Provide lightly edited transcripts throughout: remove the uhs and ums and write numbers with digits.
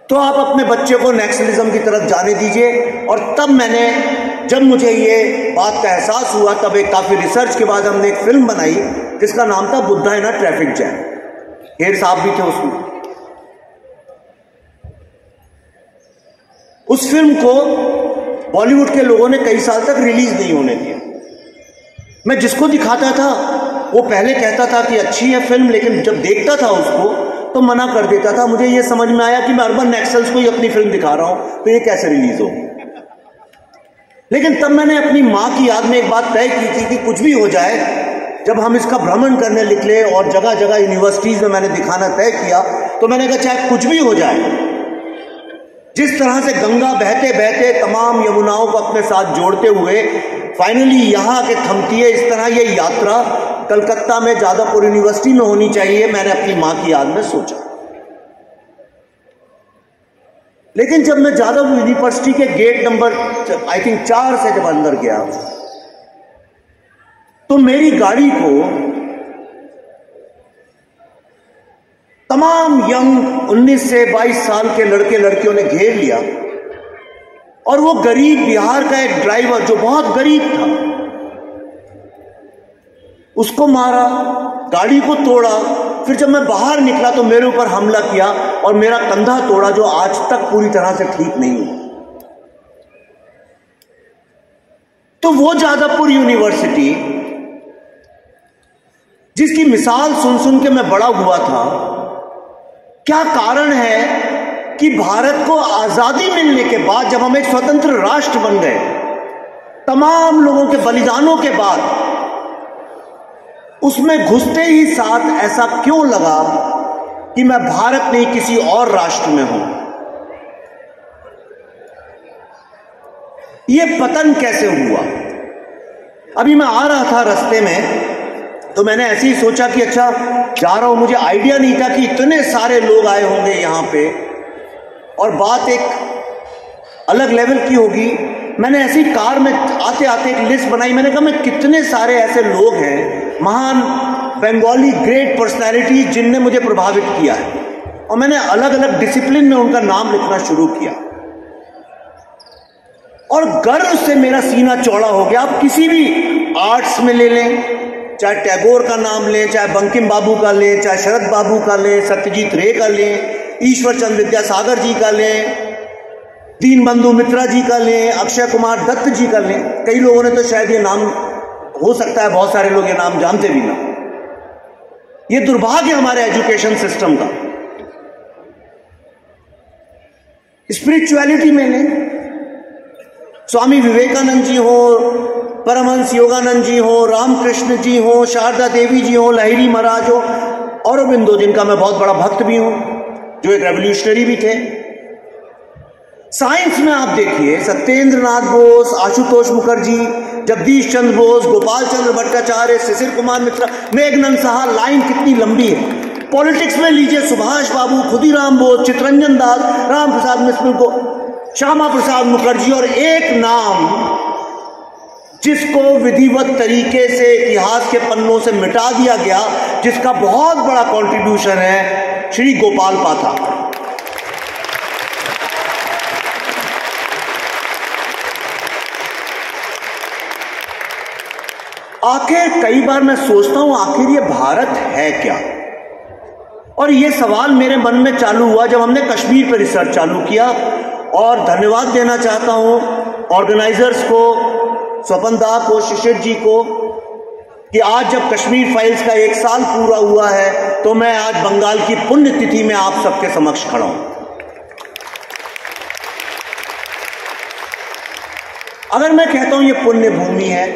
तो आप अपने बच्चे को नक्सलिज्म की तरफ जाने दीजिए। और तब जब मुझे ये बात का एहसास हुआ, तब एक काफी रिसर्च के बाद हमने एक फिल्म बनाई जिसका नाम था बुद्धा इन अ ट्रैफिक जैम। खेर साहब भी थे उसमें। उस फिल्म को बॉलीवुड के लोगों ने कई साल तक रिलीज नहीं होने दिया। मैं जिसको दिखाता था वो पहले कहता था कि अच्छी है फिल्म, लेकिन जब देखता था उसको तो मना कर देता था। मुझे ये समझ में आया कि मैं अर्बन नक्सल्स को ही अपनी फिल्म दिखा रहा हूं, तो ये कैसे रिलीज हो। लेकिन तब मैंने अपनी मां की याद में एक बात तय की थी कि कुछ भी हो जाए, जब हम इसका भ्रमण करने निकले और जगह जगह यूनिवर्सिटीज में मैंने दिखाना तय किया, तो मैंने कहा चाहे कुछ भी हो जाए, जिस तरह से गंगा बहते बहते तमाम यमुनाओं को अपने साथ जोड़ते हुए फाइनली यहां के थमती है, इस तरह ये यात्रा कलकत्ता में जादवपुर यूनिवर्सिटी में होनी चाहिए, मैंने अपनी मां की याद में सोचा। लेकिन जब मैं जादवपुर यूनिवर्सिटी के गेट नंबर आई थिंक 4 से जब अंदर गया, तो मेरी गाड़ी को तमाम यंग 19 से 22 साल के लड़के लड़कियों ने घेर लिया। और वो गरीब बिहार का एक ड्राइवर जो बहुत गरीब था, उसको मारा, गाड़ी को तोड़ा। फिर जब मैं बाहर निकला तो मेरे ऊपर हमला किया और मेरा कंधा तोड़ा, जो आज तक पूरी तरह से ठीक नहीं हुआ। तो वो जादवपुर यूनिवर्सिटी जिसकी मिसाल सुन सुन के मैं बड़ा हुआ था, क्या कारण है कि भारत को आजादी मिलने के बाद, जब हम एक स्वतंत्र राष्ट्र बन गए, तमाम लोगों के बलिदानों के बाद, उसमें घुसते ही साथ ऐसा क्यों लगा कि मैं भारत नहीं किसी और राष्ट्र में हूं? यह पतन कैसे हुआ? अभी मैं आ रहा था रास्ते में, तो मैंने ऐसे ही सोचा कि अच्छा जा रहा हूं, मुझे आइडिया नहीं था कि इतने सारे लोग आए होंगे यहां पे और बात एक अलग लेवल की होगी। मैंने ऐसी कार में आते आते एक लिस्ट बनाई। मैंने कहा मैं कितने सारे ऐसे लोग हैं, महान बंगाली ग्रेट पर्सनैलिटी, जिनने मुझे प्रभावित किया है, और मैंने अलग अलग डिसिप्लिन में उनका नाम लिखना शुरू किया। और गर्व से मेरा सीना चौड़ा हो गया। आप किसी भी आर्ट्स में ले लें, चाहे टैगोर का नाम लें, चाहे बंकिम बाबू का लें, चाहे शरद बाबू का लें, सत्यजीत रे का लें, ईश्वर चंद्र विद्यासागर जी का लें, दीनबंधु मित्रा जी का लें, अक्षय कुमार दत्त जी का लें। कई लोगों ने तो शायद ये नाम, हो सकता है बहुत सारे लोग ये नाम जानते भी ना। ये दुर्भाग्य हमारे एजुकेशन सिस्टम का। स्पिरिचुअलिटी में लें, स्वामी विवेकानंद जी हो, परमहंस योगानंद जी हो, रामकृष्ण जी हो, शारदा देवी जी हो, लाहिरी महाराज हो, औरबिंदो जिनका मैं बहुत बड़ा भक्त भी हूं, जो एक रेवोल्यूशनरी भी थे। साइंस में आप देखिए सत्येंद्र नाथ बोस, आशुतोष मुखर्जी, जगदीश चंद्र बोस, गोपाल चंद्र भट्टाचार्य, शिशिर कुमार मित्रा, मेघनंद साहा, लाइन कितनी लंबी है। पॉलिटिक्स में लीजिए सुभाष बाबू, खुदीराम बोस, चितरंजन दास, राम प्रसाद मिश्र को, श्यामा प्रसाद मुखर्जी, और एक नाम जिसको विधिवत तरीके से इतिहास के पन्नों से मिटा दिया गया, जिसका बहुत बड़ा कंट्रीब्यूशन है, श्री गोपाल पाठक। आखिर कई बार मैं सोचता हूं आखिर ये भारत है क्या? और ये सवाल मेरे मन में चालू हुआ जब हमने कश्मीर पर रिसर्च चालू किया। और धन्यवाद देना चाहता हूं ऑर्गेनाइजर्स को, स्वपन दा को, शिशिर जी को, कि आज जब कश्मीर फाइल्स का 1 साल पूरा हुआ है, तो मैं आज बंगाल की पुण्यतिथि में आप सबके समक्ष खड़ा हूं। अगर मैं कहता हूं ये पुण्य भूमि है,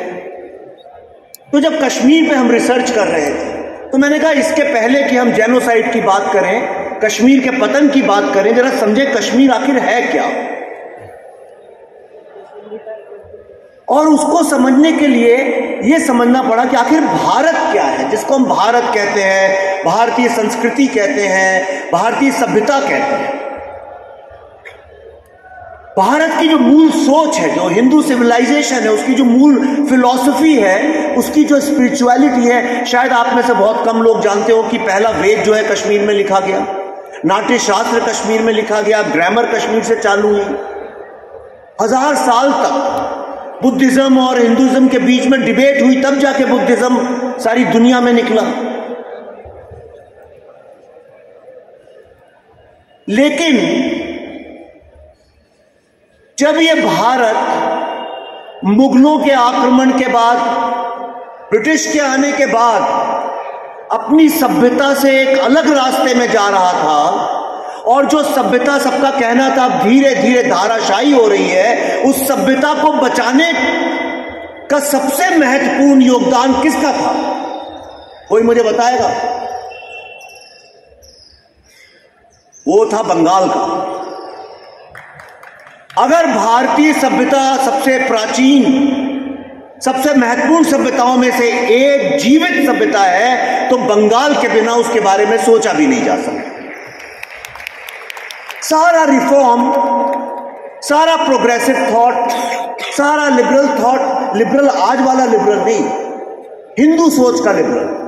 तो जब कश्मीर पे हम रिसर्च कर रहे थे, तो मैंने कहा इसके पहले कि हम जेनोसाइड की बात करें, कश्मीर के पतन की बात करें, जरा समझे कश्मीर आखिर है क्या। और उसको समझने के लिए यह समझना पड़ा कि आखिर भारत क्या है, जिसको हम भारत कहते हैं, भारतीय संस्कृति कहते हैं, भारतीय सभ्यता कहते हैं। भारत की जो मूल सोच है, जो हिंदू सिविलाइजेशन है, उसकी जो मूल फिलॉसफी है, उसकी जो स्पिरिचुअलिटी है, शायद आप में से बहुत कम लोग जानते हो कि पहला वेद जो है कश्मीर में लिखा गया। नाट्य शास्त्र कश्मीर में लिखा गया, ग्रामर कश्मीर से चालू हुई। 1000 साल तक बुद्धिज्म और हिंदुइज्म के बीच में डिबेट हुई, तब जाके बुद्धिज्म सारी दुनिया में निकला। लेकिन जब ये भारत मुगलों के आक्रमण के बाद, ब्रिटिश के आने के बाद अपनी सभ्यता से एक अलग रास्ते में जा रहा था, और जो सभ्यता सबका कहना था धीरे धीरे धाराशायी हो रही है, उस सभ्यता को बचाने का सबसे महत्वपूर्ण योगदान किसका था? कोई मुझे बताएगा? वो था बंगाल का। अगर भारतीय सभ्यता सबसे प्राचीन, सबसे महत्वपूर्ण सभ्यताओं में से एक जीवित सभ्यता है, तो बंगाल के बिना उसके बारे में सोचा भी नहीं जा सकता। सारा रिफॉर्म, सारा प्रोग्रेसिव थॉट, सारा लिबरल थॉट, लिबरल आज वाला लिबरल नहीं, हिंदू सोच का लिबरल,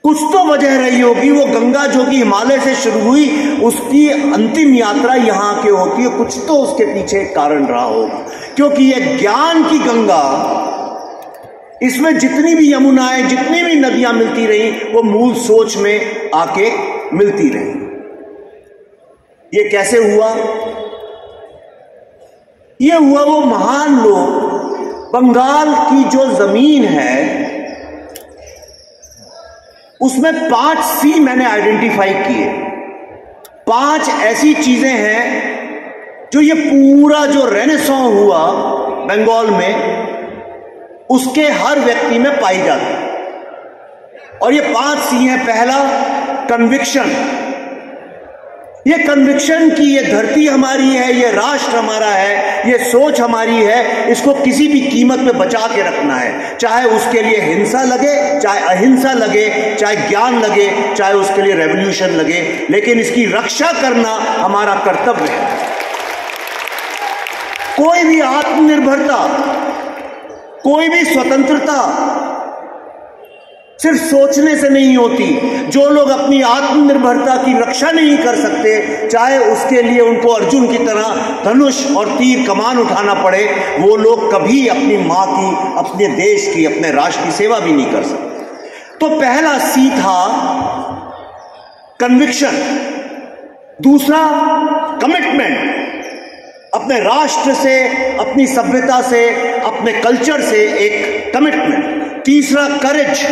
कुछ तो वजह रही होगी। वो गंगा जो कि हिमालय से शुरू हुई, उसकी अंतिम यात्रा यहां के होती है, कुछ तो उसके पीछे कारण रहा होगा। क्योंकि ये ज्ञान की गंगा, इसमें जितनी भी यमुनाएं, जितनी भी नदियां मिलती रही, वो मूल सोच में आके मिलती रही। ये कैसे हुआ? ये हुआ, वो महान लोग, बंगाल की जो जमीन है उसमें 5 सी मैंने आइडेंटिफाई किए। 5 ऐसी चीजें हैं जो ये पूरा जो रेनेसां हुआ बंगाल में, उसके हर व्यक्ति में पाई जाती है। और ये 5 सी हैं। पहला, कन्विक्शन। ये कन्विक्शन की ये धरती हमारी है, ये राष्ट्र हमारा है, ये सोच हमारी है, इसको किसी भी कीमत पे बचा के रखना है। चाहे उसके लिए हिंसा लगे, चाहे अहिंसा लगे, चाहे ज्ञान लगे, चाहे उसके लिए रेवोल्यूशन लगे, लेकिन इसकी रक्षा करना हमारा कर्तव्य है। कोई भी आत्मनिर्भरता, कोई भी स्वतंत्रता सिर्फ सोचने से नहीं होती। जो लोग अपनी आत्मनिर्भरता की रक्षा नहीं कर सकते, चाहे उसके लिए उनको अर्जुन की तरह धनुष और तीर कमान उठाना पड़े, वो लोग कभी अपनी मां की, अपने देश की, अपने राष्ट्र की सेवा भी नहीं कर सकते। तो पहला सी था कन्विक्शन। दूसरा, कमिटमेंट। अपने राष्ट्र से, अपनी सभ्यता से, अपने कल्चर से एक कमिटमेंट। तीसरा, करेज।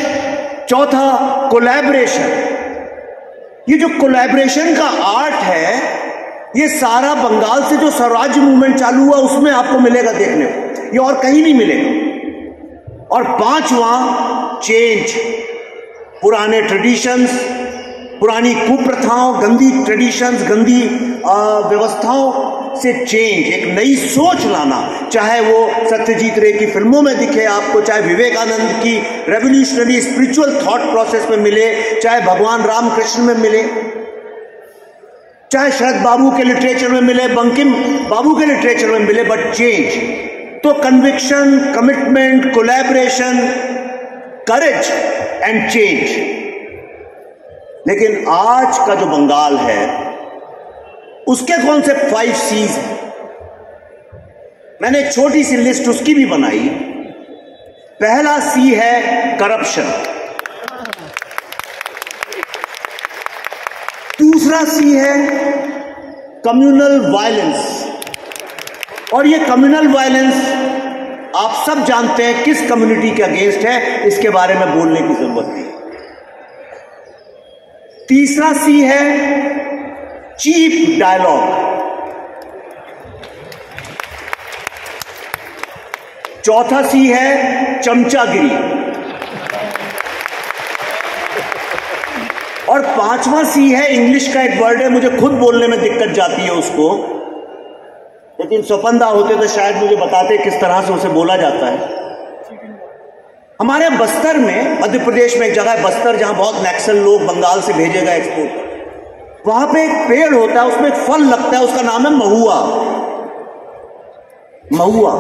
चौथा, कोलैबोरेशन। ये जो कोलैबोरेशन का आर्ट है, ये सारा बंगाल से जो स्वराज्य मूवमेंट चालू हुआ उसमें आपको मिलेगा देखने को, ये और कहीं नहीं मिलेगा। और 5वां, चेंज। पुराने ट्रेडिशंस, पुरानी कुप्रथाओं, गंदी ट्रेडिशंस, गंदी व्यवस्थाओं से चेंज, एक नई सोच लाना। चाहे वो सत्यजीत रे की फिल्मों में दिखे आपको, चाहे विवेकानंद की रेवोल्यूशनरी स्पिरिचुअल थॉट प्रोसेस में मिले, चाहे भगवान रामकृष्ण में मिले, चाहे शरद बाबू के लिटरेचर में मिले, बंकिम बाबू के लिटरेचर में मिले, बट चेंज। तो conviction, commitment, collaboration, courage and change. लेकिन आज का जो बंगाल है, उसके कौन से 5 सीज हैं? मैंने एक छोटी सी लिस्ट उसकी भी बनाई। पहला सी है करप्शन। दूसरा सी है कम्युनल वायलेंस। और ये कम्युनल वायलेंस आप सब जानते हैं किस कम्युनिटी के अगेंस्ट है, इसके बारे में बोलने की जरूरत नहीं। तीसरा सी है चीप डायलॉग। चौथा सी है चमचागिरी। और 5वां सी है, इंग्लिश का एक वर्ड है, मुझे खुद बोलने में दिक्कत जाती है उसको, लेकिन स्वपंदा होते तो शायद मुझे बताते किस तरह से उसे बोला जाता है। हमारे बस्तर में, मध्य प्रदेश में एक जगह है बस्तर, जहां बहुत नक्सल लोग बंगाल से भेजे गए एक्सपोर्ट। वहां पे एक पेड़ होता है, उसमें एक फल लगता है, उसका नाम है महुआ। महुआ।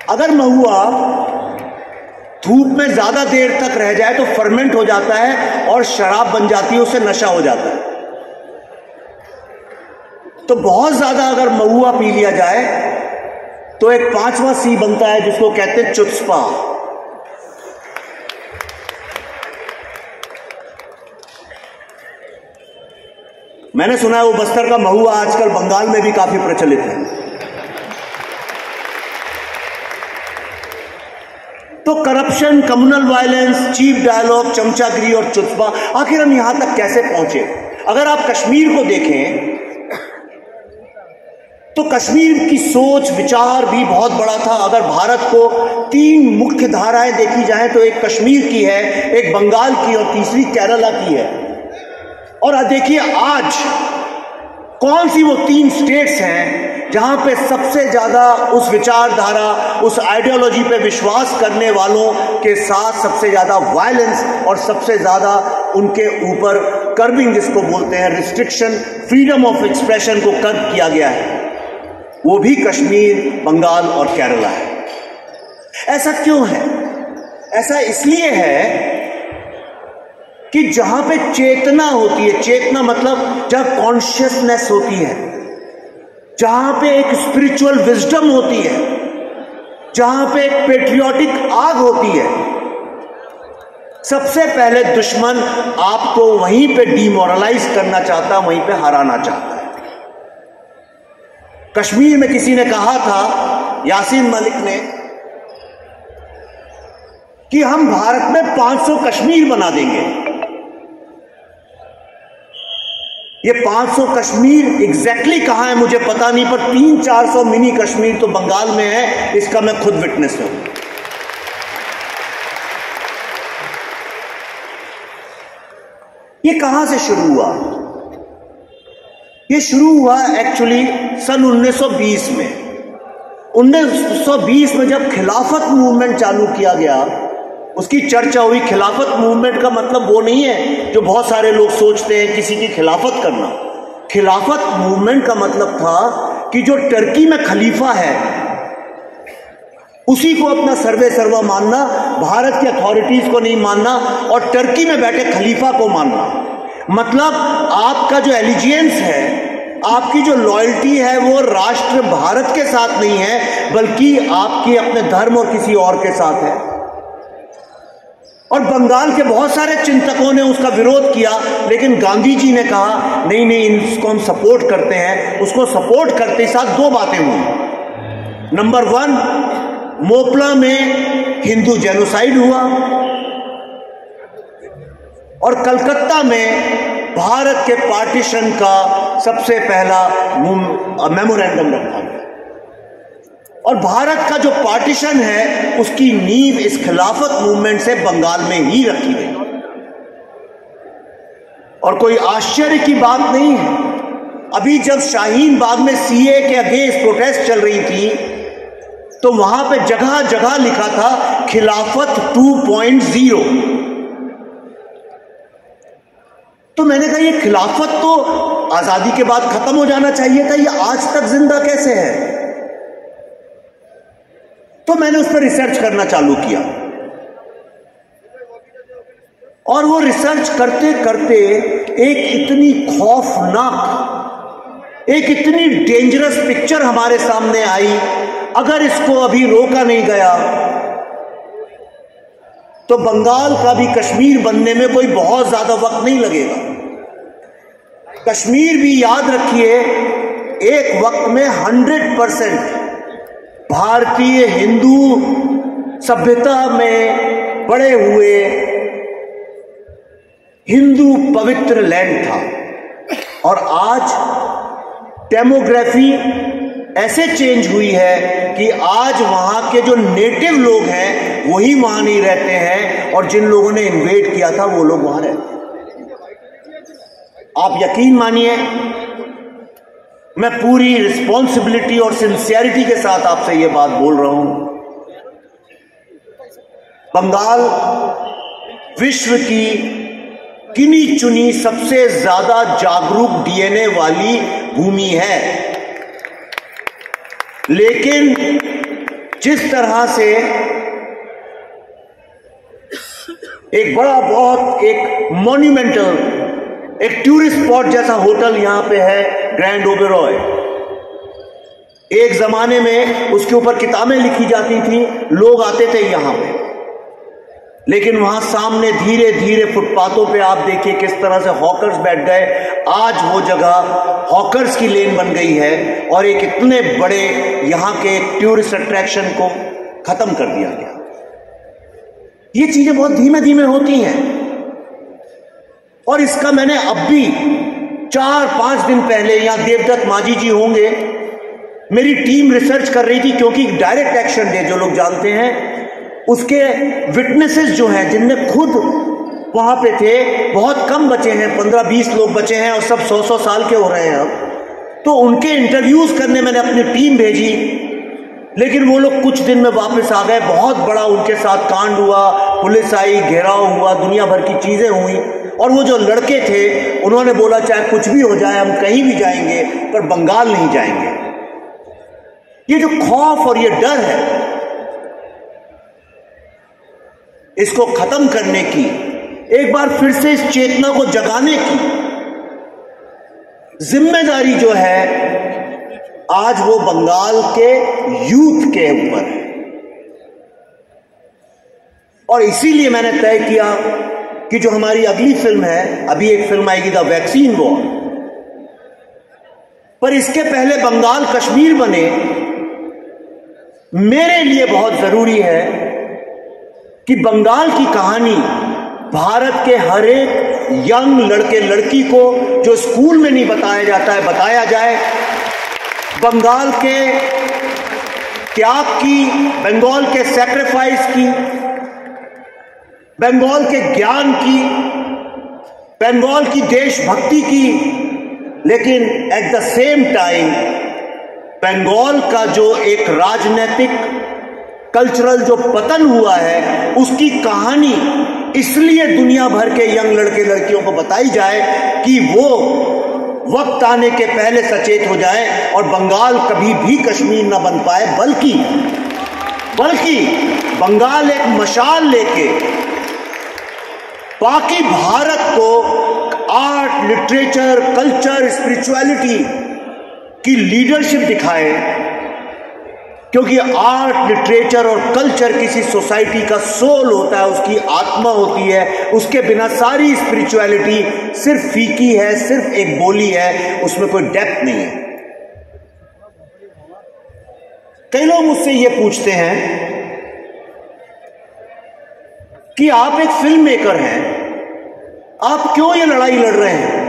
अगर महुआ धूप में ज्यादा देर तक रह जाए तो फर्मेंट हो जाता है और शराब बन जाती है, उससे नशा हो जाता है। तो बहुत ज्यादा अगर महुआ पी लिया जाए तो एक 5वां सी बनता है जिसको कहते हैं चुत्स्पा। मैंने सुना है वो बस्तर का महुआ आजकल बंगाल में भी काफी प्रचलित है। तो corruption, communal violence, cheap dialogue, चमचागिरी और चुत्स्पा, आखिर हम यहां तक कैसे पहुंचे? अगर आप कश्मीर को देखें तो कश्मीर की सोच विचार भी बहुत बड़ा था। अगर भारत को 3 मुख्य धाराएं देखी जाएं तो एक कश्मीर की है, एक बंगाल की और तीसरी केरला की है। और देखिए आज कौन सी वो 3 स्टेट्स हैं जहां पे सबसे ज्यादा उस विचारधारा, उस आइडियोलॉजी पे विश्वास करने वालों के साथ सबसे ज्यादा वायलेंस और सबसे ज्यादा उनके ऊपर कर्बिंग, जिसको बोलते हैं रिस्ट्रिक्शन, फ्रीडम ऑफ एक्सप्रेशन को कर्ब किया गया है। वो भी कश्मीर, बंगाल और केरला है। ऐसा क्यों है? ऐसा इसलिए है कि जहां पे चेतना होती है, चेतना मतलब जहां कॉन्शियसनेस होती है, जहां पे एक स्पिरिचुअल विजडम होती है, जहां पे एक पेट्रियोटिक आग होती है, सबसे पहले दुश्मन आपको वहीं पे डिमोरलाइज करना चाहता, वहीं पे हराना चाहता है। कश्मीर में किसी ने कहा था, यासीन मलिक ने, कि हम भारत में 500 कश्मीर बना देंगे। ये 500 कश्मीर एग्जैक्टली कहां है मुझे पता नहीं, पर 300-400 मिनी कश्मीर तो बंगाल में है, इसका मैं खुद विटनेस हूं। ये कहां से शुरू हुआ? ये शुरू हुआ एक्चुअली सन 1920 में। 1920 में जब खिलाफत मूवमेंट चालू किया गया, उसकी चर्चा हुई। खिलाफत मूवमेंट का मतलब वो नहीं है जो बहुत सारे लोग सोचते हैं किसी की खिलाफत करना। खिलाफत मूवमेंट का मतलब था कि जो टर्की में खलीफा है उसी को अपना सर्वे सर्वा मानना, भारत की अथॉरिटीज को नहीं मानना और टर्की में बैठे खलीफा को मानना। मतलब आपका जो एलिजियंस है, आपकी जो लॉयल्टी है, वो राष्ट्र भारत के साथ नहीं है, बल्कि आपकी अपने धर्म और किसी और के साथ है। और बंगाल के बहुत सारे चिंतकों ने उसका विरोध किया, लेकिन गांधी जी ने कहा नहीं नहीं, इसको हम सपोर्ट करते हैं। उसको सपोर्ट करते साथ 2 बातें हुई। नंबर 1, मोपला में हिंदू जेनोसाइड हुआ और कलकत्ता में भारत के पार्टीशन का सबसे पहला मेमोरेंडम रखा गया। और भारत का जो पार्टीशन है उसकी नींव इस खिलाफत मूवमेंट से बंगाल में ही रखी गई। और कोई आश्चर्य की बात नहीं है, अभी जब शाहीन बाग में सीए के अगेंस्ट प्रोटेस्ट चल रही थी तो वहां पे जगह जगह लिखा था खिलाफत 2.0। तो मैंने कहा ये खिलाफत तो आजादी के बाद खत्म हो जाना चाहिए था, ये आज तक जिंदा कैसे है? तो मैंने उस पर रिसर्च करना चालू किया और वो रिसर्च करते करते एक इतनी खौफनाक, एक इतनी डेंजरस पिक्चर हमारे सामने आई। अगर इसको अभी रोका नहीं गया तो बंगाल का भी कश्मीर बनने में कोई बहुत ज्यादा वक्त नहीं लगेगा। कश्मीर भी याद रखिए, एक वक्त में 100% भारतीय हिंदू सभ्यता में बड़े हुए हिंदू पवित्र लैंड था। और आज डेमोग्राफी ऐसे चेंज हुई है कि आज वहां के जो नेटिव लोग हैं वही वहां नहीं रहते हैं और जिन लोगों ने इन्वेड किया था वो लोग वहां रहते हैं। आप यकीन मानिए, मैं पूरी रिस्पॉन्सिबिलिटी और सिंसियरिटी के साथ आपसे ये बात बोल रहा हूं, बंगाल विश्व की गिनी चुनी सबसे ज्यादा जागरूक डीएनए वाली भूमि है। लेकिन जिस तरह से एक बड़ा बहुत एक मॉन्यूमेंटल एक टूरिस्ट स्पॉट जैसा होटल यहां पे है, ग्रैंड ओबेरॉय। एक जमाने में उसके ऊपर किताबें लिखी जाती थी, लोग आते थे यहां पे, लेकिन वहां सामने धीरे धीरे फुटपाथों पे आप देखिए किस तरह से हॉकर्स बैठ गए। आज वो जगह हॉकर्स की लेन बन गई है और एक इतने बड़े यहां के टूरिस्ट अट्रैक्शन को खत्म कर दिया गया। ये चीजें बहुत धीमे धीमे होती हैं और इसका मैंने अब भी 4-5 दिन पहले, यहां देवदत्त मांझी जी होंगे, मेरी टीम रिसर्च कर रही थी, क्योंकि डायरेक्ट एक्शन डे जो लोग जानते हैं उसके विटनेसेस जो हैं जिनने खुद वहां पे थे, बहुत कम बचे हैं, 15-20 लोग बचे हैं और सब 100-100 साल के हो रहे हैं अब। तो उनके इंटरव्यूज करने मैंने अपनी टीम भेजी, लेकिन वो लोग कुछ दिन में वापस आ गए। बहुत बड़ा उनके साथ कांड हुआ, पुलिस आई, घेराव हुआ, दुनिया भर की चीजें हुई और वो जो लड़के थे उन्होंने बोला चाहे कुछ भी हो जाए हम कहीं भी जाएंगे पर बंगाल नहीं जाएंगे। ये जो खौफ और ये डर है, इसको खत्म करने की, एक बार फिर से इस चेतना को जगाने की जिम्मेदारी जो है आज वो बंगाल के यूथ के ऊपर है। और इसीलिए मैंने तय किया कि जो हमारी अगली फिल्म है, अभी एक फिल्म आएगी द वैक्सीन वॉर, पर इसके पहले बंगाल कश्मीर बने। मेरे लिए बहुत जरूरी है कि बंगाल की कहानी भारत के हर एक यंग लड़के लड़की को, जो स्कूल में नहीं बताया जाता है, बताया जाए। बंगाल के त्याग की, बंगाल के सैक्रिफाइस की, बंगाल के ज्ञान की, बंगाल की देशभक्ति की, लेकिन at the same time Bengal का जो एक राजनीतिक कल्चरल जो पतन हुआ है उसकी कहानी इसलिए दुनिया भर के यंग लड़के लड़कियों को बताई जाए कि वो वक्त आने के पहले सचेत हो जाए और बंगाल कभी भी कश्मीर ना बन पाए, बल्कि बंगाल एक मशाल लेके बाकी भारत को आर्ट, लिटरेचर, कल्चर, स्पिरिचुअलिटी की लीडरशिप दिखाए। क्योंकि आर्ट, लिटरेचर और कल्चर किसी सोसाइटी का सोल होता है, उसकी आत्मा होती है। उसके बिना सारी स्पिरिचुअलिटी सिर्फ फीकी है, सिर्फ एक बोली है, उसमें कोई डेप्थ नहीं है। कई लोग मुझसे ये पूछते हैं कि आप एक फिल्म मेकर हैं, आप क्यों ये लड़ाई लड़ रहे हैं?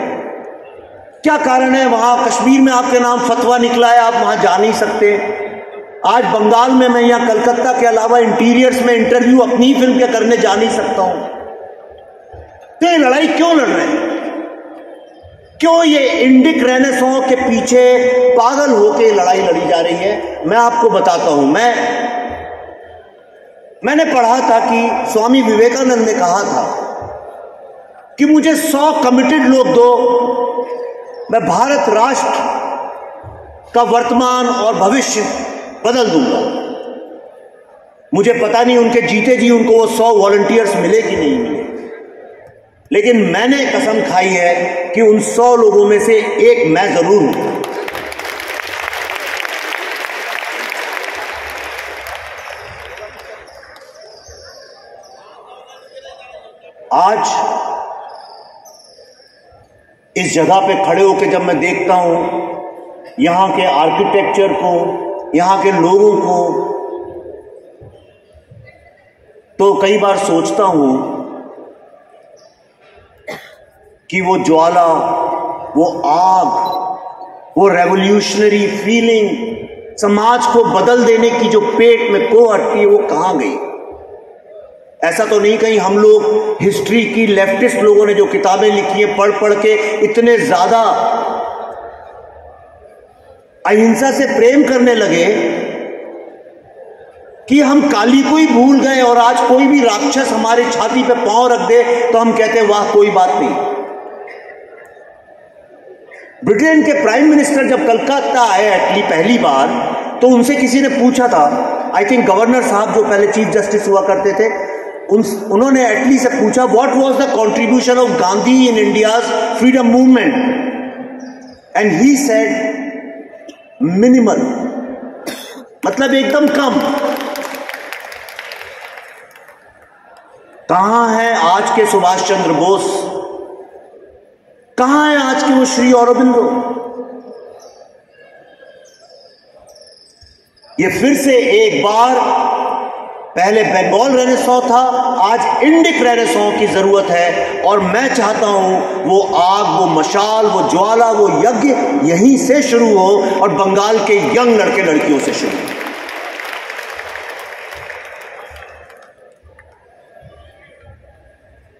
क्या कारण है? वहां कश्मीर में आपके नाम फतवा निकला है, आप वहां जा नहीं सकते। आज बंगाल में मैं यहां कलकत्ता के अलावा इंटीरियर्स में इंटरव्यू अपनी फिल्म के करने जा नहीं सकता हूं। तो ये लड़ाई क्यों लड़ रहे हैं? क्यों ये इंडिक रेनेसां के पीछे पागल होकर लड़ाई लड़ी जा रही है? मैं आपको बताता हूं। मैंने पढ़ा था कि स्वामी विवेकानंद ने कहा था कि मुझे 100 कमिटेड लोग दो, मैं भारत राष्ट्र का वर्तमान और भविष्य बदल दूंगा। मुझे पता नहीं उनके जीते जी उनको वो 100 वॉलंटियर्स मिले कि नहीं मिले, लेकिन मैंने कसम खाई है कि उन 100 लोगों में से एक मैं जरूर हूं। आज इस जगह पे खड़े होकर जब मैं देखता हूं यहां के आर्किटेक्चर को, यहां के लोगों को, तो कई बार सोचता हूं कि वो ज्वाला, वो आग, वो रेवोल्यूशनरी फीलिंग, समाज को बदल देने की जो पेट में को हटती है, वो कहां गई? ऐसा तो नहीं कहीं हम लोग हिस्ट्री की लेफ्टिस्ट लोगों ने जो किताबें लिखी है पढ़ पढ़ के इतने ज्यादा अहिंसा से प्रेम करने लगे कि हम काली को ही भूल गए, और आज कोई भी राक्षस हमारे छाती पे पांव रख दे तो हम कहते हैं वाह कोई बात नहीं। ब्रिटेन के प्राइम मिनिस्टर जब कलकत्ता आए एटली पहली बार, तो उनसे किसी ने पूछा था, आई थिंक गवर्नर साहब जो पहले चीफ जस्टिस हुआ करते थे, उन्होंने एटली से पूछा what was the contribution of Gandhi in India's freedom movement, and he said minimal, मतलब एकदम कम। कहां है आज के सुभाष चंद्र बोस, कहां है आज के वो श्री अरबिंदो? ये फिर से एक बार, पहले बंगाल रेनेसां था, आज इंडिक रेनेसां की जरूरत है। और मैं चाहता हूं वो आग, वो मशाल, वो ज्वाला, वो यज्ञ यहीं से शुरू हो और बंगाल के यंग लड़के लड़कियों से शुरू हो।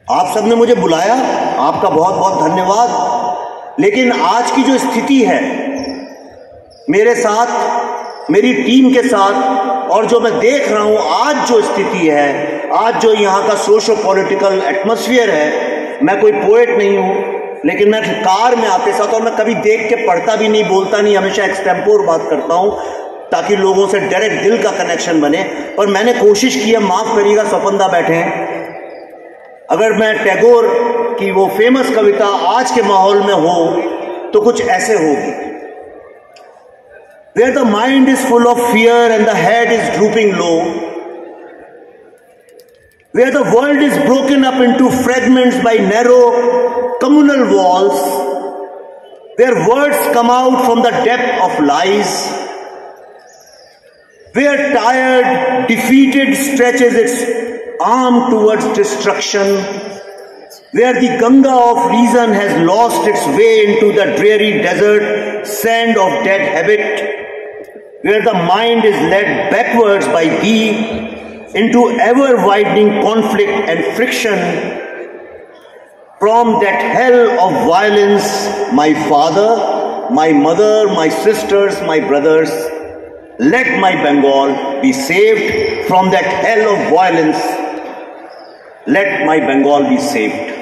आप सबने मुझे बुलाया, आपका बहुत बहुत धन्यवाद। लेकिन आज की जो स्थिति है मेरे साथ, मेरी टीम के साथ, और जो मैं देख रहा हूं आज जो स्थिति है, आज जो यहां का सोशो पॉलिटिकल एटमॉस्फेयर है, मैं कोई पोएट नहीं हूं, लेकिन मैं कार में आते साथ, और मैं कभी देख के पढ़ता भी नहीं, बोलता नहीं, हमेशा एक्सटेम्पोर बात करता हूं ताकि लोगों से डायरेक्ट दिल का कनेक्शन बने। और मैंने कोशिश की है, माफ करिएगा स्वपंदा बैठे हैं, अगर मैं टैगोर की वो फेमस कविता आज के माहौल में हो तो कुछ ऐसे होगी, Where the mind is full of fear and the head is drooping low, where the world is broken up into fragments by narrow communal walls, where words come out from the depth of lies, where tired, defeated stretches its arm towards destruction, where the Ganga of reason has lost its way into the dreary desert sand of dead habit, where the mind is led backwards by thee into ever-widening conflict and friction, from that hell of violence, my father, my mother, my sisters, my brothers, let my Bengal be saved from that hell of violence. Let my Bengal be saved.